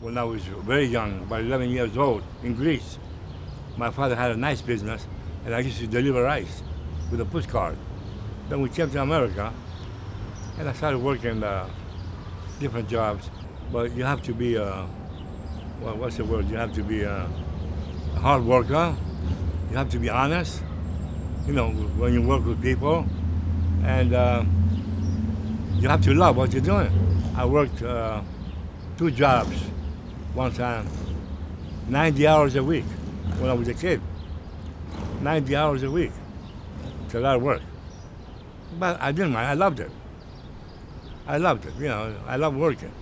when I was very young, about 11 years old, in Greece. My father had a nice business, and I used to deliver rice with a pushcart. Then we came to America, and I started working different jobs. But you have to be, well, what's the word? You have to be a hard worker. You have to be honest, when you work with people. And you have to love what you're doing. I worked 2 jobs one time, 90 hours a week when I was a kid. 90 hours a week. It's a lot of work. But I didn't mind. I loved it. I loved it. I love working.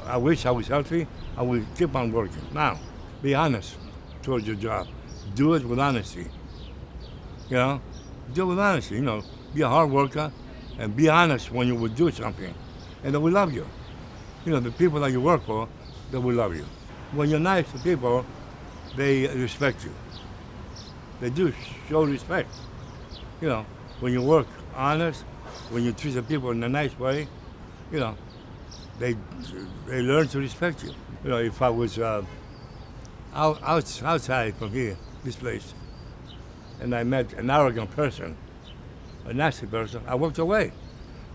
I wish I was healthy. I would keep on working. Now, be honest towards your job. Do it with honesty. Do it with honesty. Be a hard worker and be honest when you would do something. And they will love you. The people that you work for, they will love you. When you're nice to people, they respect you. They do show respect. When you work honest, when you treat the people in a nice way, they learn to respect you. If I was outside from here, this place, and I met an arrogant person, a nasty person, I walked away.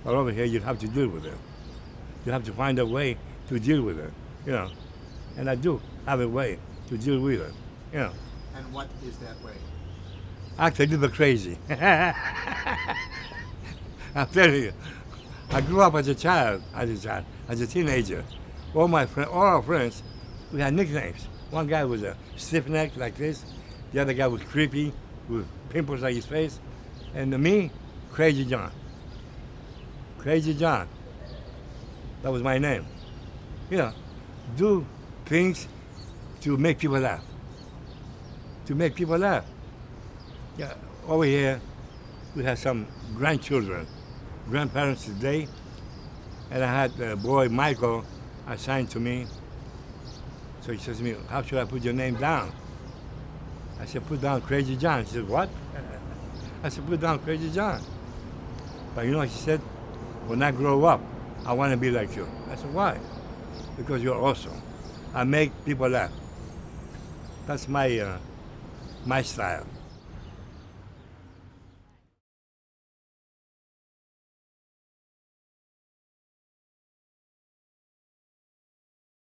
But over here, you have to deal with it. You have to find a way to deal with it, And I do have a way to deal with it, And what is that way? Act a little crazy. I'm telling you, I grew up as a teenager. All our friends, we had nicknames. One guy was a stiff neck like this. The other guy was creepy with pimples on his face. And me, Crazy John. Crazy John. That was my name. Do things to make people laugh. To make people laugh. Yeah, over here, we have some grandparents today, and I had the boy Michael assigned to me. So he says to me, "How should I put your name down?" I said, "Put down Crazy John." He said, "What?" I said, "Put down Crazy John." But you know what she said? "When I grow up, I want to be like you." I said, "Why?" "Because you're awesome. I make people laugh. That's my style."